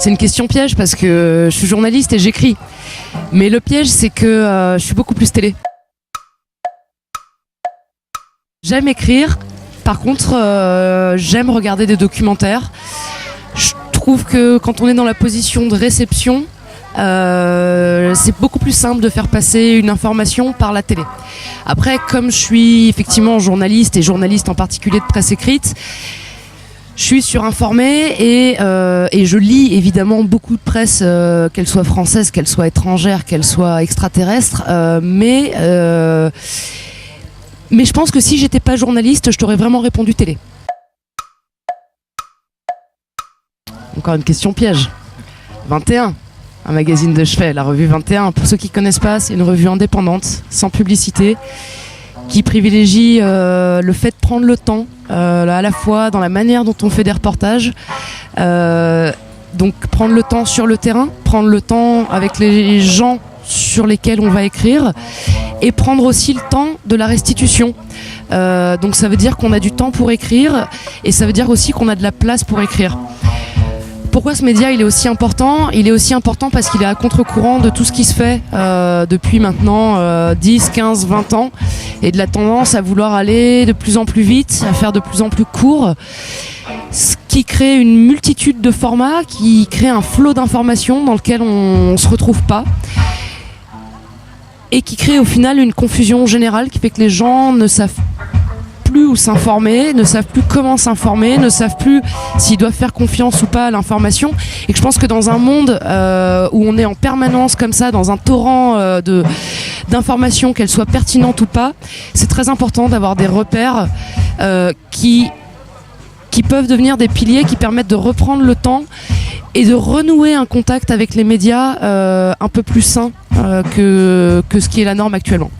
C'est une question piège parce que je suis journaliste et j'écris. Mais le piège, c'est que je suis beaucoup plus télé. J'aime écrire. Par contre, j'aime regarder des documentaires. Je trouve que quand on est dans la position de réception, c'est beaucoup plus simple de faire passer une information par la télé. Après, comme je suis effectivement journaliste et journaliste en particulier de presse écrite, je suis surinformée et je lis évidemment beaucoup de presse, qu'elle soit française, qu'elle soit étrangère, qu'elle soit extraterrestre, mais je pense que si j'étais pas journaliste, je t'aurais vraiment répondu télé. Encore une question piège. 21, un magazine de chevet, la revue 21. Pour ceux qui connaissent pas, c'est une revue indépendante, sans publicité, qui privilégie le fait de prendre le temps, à la fois dans la manière dont on fait des reportages, donc prendre le temps sur le terrain, prendre le temps avec les gens sur lesquels on va écrire, et prendre aussi le temps de la restitution. Donc ça veut dire qu'on a du temps pour écrire, et ça veut dire aussi qu'on a de la place pour écrire. Pourquoi ce média il est aussi important ? Il est aussi important parce qu'il est à contre-courant de tout ce qui se fait depuis maintenant 10, 15, 20 ans, et de la tendance à vouloir aller de plus en plus vite, à faire de plus en plus court, ce qui crée une multitude de formats, qui crée un flot d'informations dans lequel on ne se retrouve pas, et qui crée au final une confusion générale qui fait que les gens ne savent plus où s'informer, ne savent plus comment s'informer, ne savent plus s'ils doivent faire confiance ou pas à l'information. Et que je pense que dans un monde où on est en permanence comme ça, dans un torrent d'informations, qu'elles soient pertinentes ou pas, c'est très important d'avoir des repères qui peuvent devenir des piliers, qui permettent de reprendre le temps et de renouer un contact avec les médias un peu plus sain que ce qui est la norme actuellement.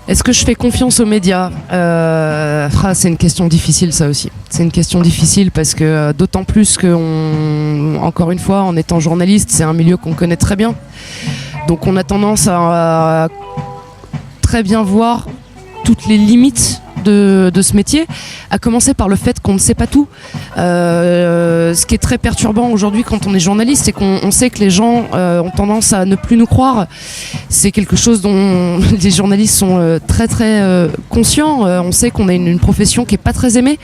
Est-ce que je fais confiance aux médias ? C'est une question difficile, ça aussi. C'est une question difficile parce que d'autant plus que, encore une fois, en étant journaliste, c'est un milieu qu'on connaît très bien. Donc on a tendance à très bien voir toutes les limites de ce métier, à commencer par le fait qu'on ne sait pas tout. Ce qui est très perturbant aujourd'hui quand on est journaliste, c'est qu'on sait que les gens ont tendance à ne plus nous croire. C'est quelque chose dont les journalistes sont très très conscients. On sait qu'on a une profession qui est pas très aimée,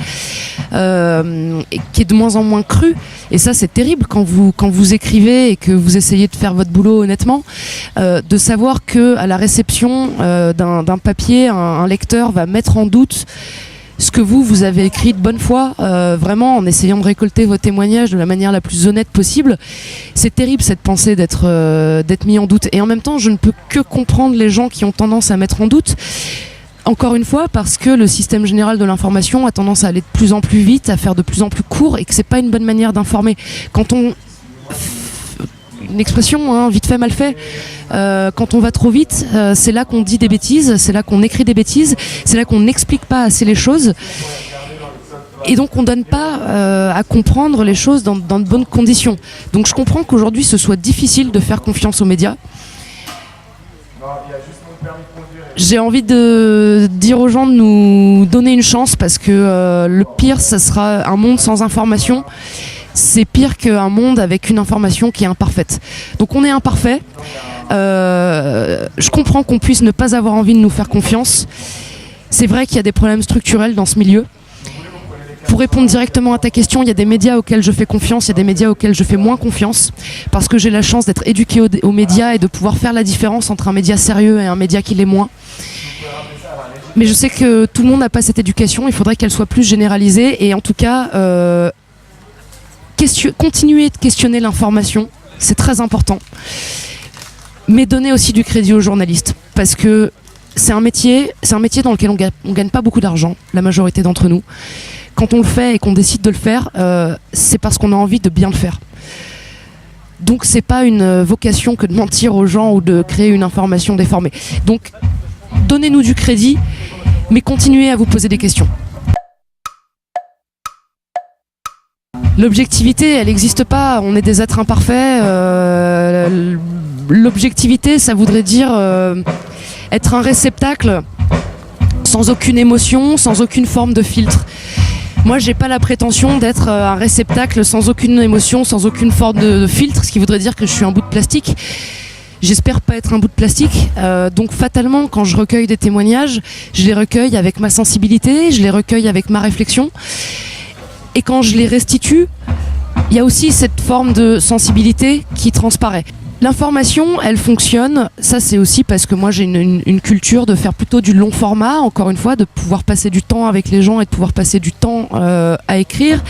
et qui est de moins en moins crue. Et ça, c'est terrible quand vous écrivez et que vous essayez de faire votre boulot honnêtement, de savoir que à la réception d'un papier, un lecteur va mettre en doute ce que vous avez écrit de bonne foi, vraiment en essayant de récolter vos témoignages de la manière la plus honnête possible. C'est terrible cette pensée d'être mis en doute. Et en même temps, je ne peux que comprendre les gens qui ont tendance à mettre en doute. Encore une fois, parce que le système général de l'information a tendance à aller de plus en plus vite, à faire de plus en plus court, et que c'est pas une bonne manière d'informer. Quand on... Une expression, hein, vite fait, mal fait. Quand on va trop vite, c'est là qu'on dit des bêtises, c'est là qu'on écrit des bêtises, c'est là qu'on n'explique pas assez les choses. Et donc on ne donne pas à comprendre les choses dans de bonnes conditions. Donc je comprends qu'aujourd'hui ce soit difficile de faire confiance aux médias. J'ai envie de dire aux gens de nous donner une chance, parce que le pire, ça sera un monde sans information. C'est pire qu'un monde avec une information qui est imparfaite. Donc on est imparfait. Je comprends qu'on puisse ne pas avoir envie de nous faire confiance. C'est vrai qu'il y a des problèmes structurels dans ce milieu. Pour répondre directement à ta question, il y a des médias auxquels je fais confiance, il y a des médias auxquels je fais moins confiance, parce que j'ai la chance d'être éduquée aux médias et de pouvoir faire la différence entre un média sérieux et un média qui l'est moins. Mais je sais que tout le monde n'a pas cette éducation, il faudrait qu'elle soit plus généralisée, et en tout cas, continuer de questionner l'information, c'est très important. Mais donner aussi du crédit aux journalistes, parce que c'est un métier dans lequel on gagne pas beaucoup d'argent, la majorité d'entre nous. Quand on le fait et qu'on décide de le faire, c'est parce qu'on a envie de bien le faire. Donc c'est pas une vocation que de mentir aux gens ou de créer une information déformée. Donc donnez-nous du crédit, mais continuez à vous poser des questions. L'objectivité, elle n'existe pas, on est des êtres imparfaits. L'objectivité, ça voudrait dire être un réceptacle sans aucune émotion, sans aucune forme de filtre. Moi, j'ai pas la prétention d'être un réceptacle sans aucune émotion, sans aucune forme de filtre, ce qui voudrait dire que je suis un bout de plastique. J'espère pas être un bout de plastique, donc fatalement quand je recueille des témoignages, je les recueille avec ma sensibilité, je les recueille avec ma réflexion, et quand je les restitue, il y a aussi cette forme de sensibilité qui transparaît. L'information, elle fonctionne, ça c'est aussi parce que moi j'ai une culture de faire plutôt du long format, encore une fois, de pouvoir passer du temps avec les gens et de pouvoir passer du temps à écrire.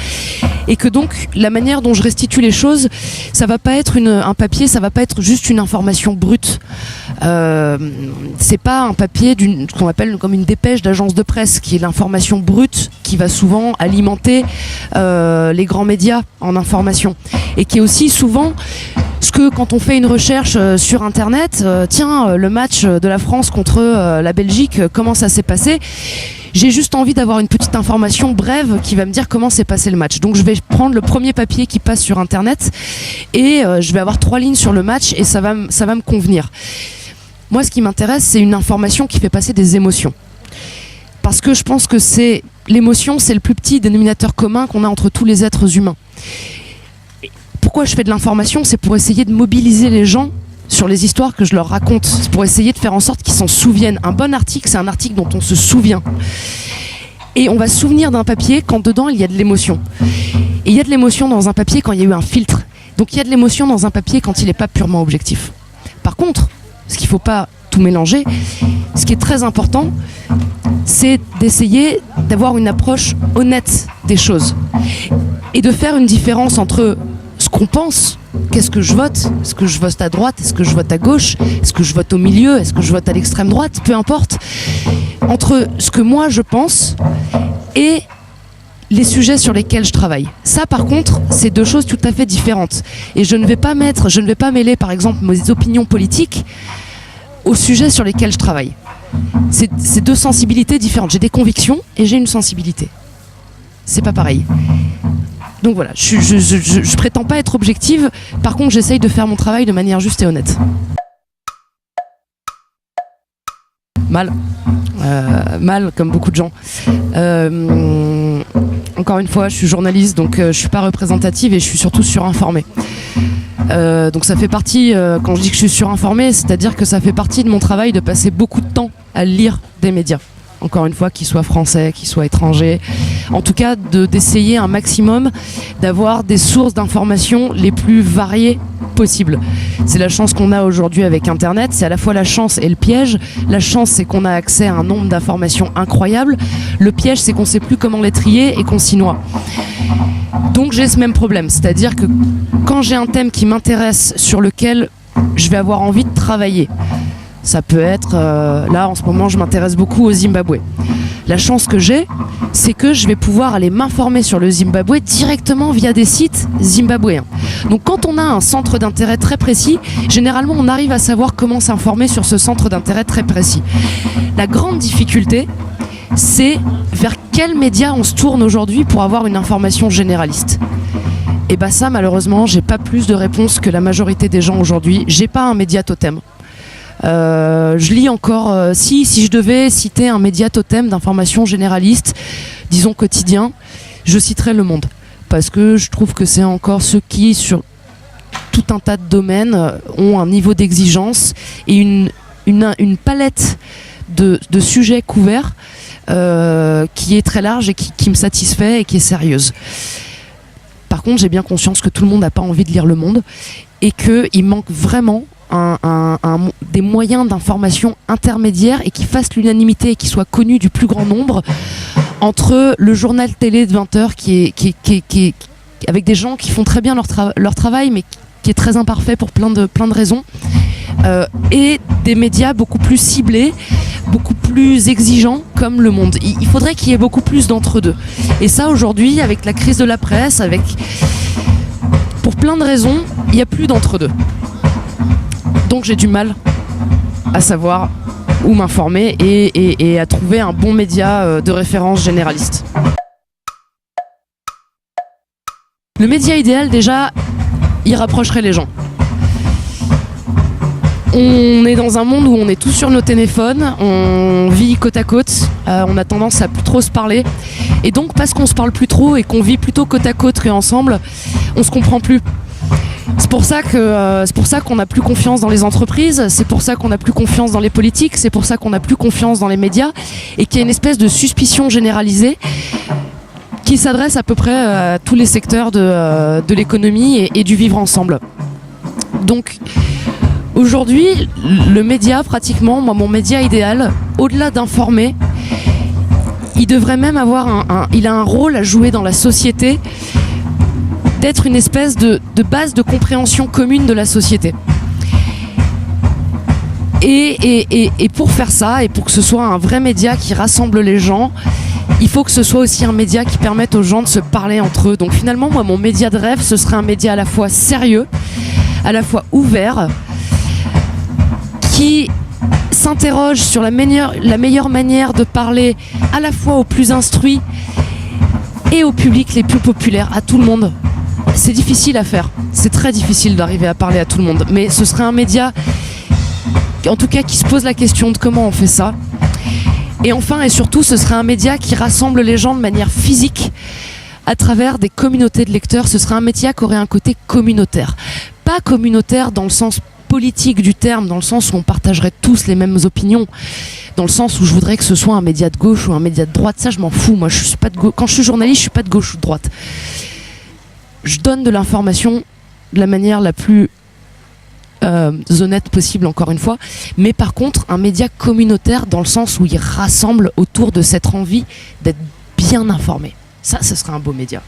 Et que donc la manière dont je restitue les choses, ça va pas être un papier, ça va pas être juste une information brute. C'est pas un papier ce qu'on appelle comme une dépêche d'agence de presse, qui est l'information brute qui va souvent alimenter les grands médias en information. Et qui est aussi souvent ce que quand on fait une recherche sur internet, le match de la France contre la Belgique, comment ça s'est passé ? J'ai juste envie d'avoir une petite information brève qui va me dire comment s'est passé le match. Donc je vais prendre le premier papier qui passe sur internet et je vais avoir 3 lignes sur le match et ça va me convenir. Moi, ce qui m'intéresse, c'est une information qui fait passer des émotions. Parce que je pense que l'émotion, c'est le plus petit dénominateur commun qu'on a entre tous les êtres humains. Pourquoi je fais de l'information ? C'est pour essayer de mobiliser les gens sur les histoires que je leur raconte. C'est pour essayer de faire en sorte qu'ils s'en souviennent. Un bon article, c'est un article dont on se souvient. Et on va se souvenir d'un papier quand dedans, il y a de l'émotion. Et il y a de l'émotion dans un papier quand il y a eu un filtre. Donc il y a de l'émotion dans un papier quand il n'est pas purement objectif. Par contre, ce qu'il ne faut pas tout mélanger, ce qui est très important, c'est d'essayer d'avoir une approche honnête des choses. Et de faire une différence entre ce qu'on pense, qu'est-ce que je vote ? Est-ce que je vote à droite ? Est-ce que je vote à gauche ? Est-ce que je vote au milieu ? Est-ce que je vote à l'extrême droite ? Peu importe. Entre ce que moi je pense et les sujets sur lesquels je travaille. Ça, par contre, c'est 2 choses tout à fait différentes. Et je ne vais pas mêler, par exemple, mes opinions politiques aux sujets sur lesquels je travaille. C'est 2 sensibilités différentes. J'ai des convictions et j'ai une sensibilité. C'est pas pareil. Donc voilà, je prétends pas être objective, par contre j'essaye de faire mon travail de manière juste et honnête. Mal comme beaucoup de gens. Encore une fois, je suis journaliste, donc je suis pas représentative et je suis surtout surinformée. Donc ça fait partie, quand je dis que je suis surinformée, c'est-à-dire que ça fait partie de mon travail de passer beaucoup de temps à lire des médias. Encore une fois, qu'ils soient français, qu'ils soient étrangers. En tout cas, d'essayer un maximum d'avoir des sources d'informations les plus variées possibles. C'est la chance qu'on a aujourd'hui avec Internet. C'est à la fois la chance et le piège. La chance, c'est qu'on a accès à un nombre d'informations incroyable. Le piège, c'est qu'on ne sait plus comment les trier et qu'on s'y noie. Donc j'ai ce même problème. C'est-à-dire que quand j'ai un thème qui m'intéresse, sur lequel je vais avoir envie de travailler, ça peut être, là en ce moment je m'intéresse beaucoup au Zimbabwe. La chance que j'ai, c'est que je vais pouvoir aller m'informer sur le Zimbabwe directement via des sites zimbabwéens. Donc quand on a un centre d'intérêt très précis, généralement on arrive à savoir comment s'informer sur ce centre d'intérêt très précis. La grande difficulté, c'est vers quels médias on se tourne aujourd'hui pour avoir une information généraliste. Et bah ça, malheureusement, j'ai pas plus de réponses que la majorité des gens aujourd'hui. J'ai pas un média totem. Je lis encore, si je devais citer un média totem d'information généraliste, disons quotidien, je citerais Le Monde. Parce que je trouve que c'est encore ceux qui, sur tout un tas de domaines, ont un niveau d'exigence et une palette de sujets couverts qui est très large et qui me satisfait et qui est sérieuse. Par contre, j'ai bien conscience que tout le monde n'a pas envie de lire Le Monde et qu'il manque vraiment des moyens d'information intermédiaires et qui fassent l'unanimité et qui soient connus du plus grand nombre entre le journal télé de 20h qui est avec des gens qui font très bien leur travail mais qui est très imparfait pour plein de raisons et des médias beaucoup plus ciblés, beaucoup plus exigeants comme Le Monde. Il faudrait qu'il y ait beaucoup plus d'entre deux. Et ça aujourd'hui, avec la crise de la presse, pour plein de raisons, il n'y a plus d'entre deux. Donc j'ai du mal à savoir où m'informer et à trouver un bon média de référence généraliste. Le média idéal, déjà, il rapprocherait les gens. On est dans un monde où on est tous sur nos téléphones, on vit côte à côte, on a tendance à plus trop se parler. Et donc parce qu'on se parle plus trop et qu'on vit plutôt côte à côte qu'ensemble, on se comprend plus. C'est pour ça qu'on n'a plus confiance dans les entreprises, c'est pour ça qu'on n'a plus confiance dans les politiques, c'est pour ça qu'on n'a plus confiance dans les médias et qu'il y a une espèce de suspicion généralisée qui s'adresse à peu près à tous les secteurs de l'économie et du vivre ensemble. Donc aujourd'hui, le média pratiquement, moi mon média idéal, au-delà d'informer, il devrait même avoir il a un rôle à jouer dans la société, d'être une espèce de base de compréhension commune de la société. Et pour faire ça, et pour que ce soit un vrai média qui rassemble les gens, il faut que ce soit aussi un média qui permette aux gens de se parler entre eux. Donc finalement, moi, mon média de rêve, ce serait un média à la fois sérieux, à la fois ouvert, qui s'interroge sur la meilleure manière de parler à la fois aux plus instruits et au public les plus populaires, à tout le monde. C'est difficile à faire, c'est très difficile d'arriver à parler à tout le monde, mais ce serait un média, en tout cas, qui se pose la question de comment on fait ça. Et enfin et surtout, ce serait un média qui rassemble les gens de manière physique à travers des communautés de lecteurs. Ce serait un média qui aurait un côté communautaire. Pas communautaire dans le sens politique du terme, dans le sens où on partagerait tous les mêmes opinions, dans le sens où je voudrais que ce soit un média de gauche ou un média de droite. Ça, je m'en fous. Moi, je suis pas de quand je suis journaliste, je suis pas de gauche ou de droite. Je donne de l'information de la manière la plus honnête possible, encore une fois, mais par contre un média communautaire dans le sens où il rassemble autour de cette envie d'être bien informé. Ça, ce serait un beau média.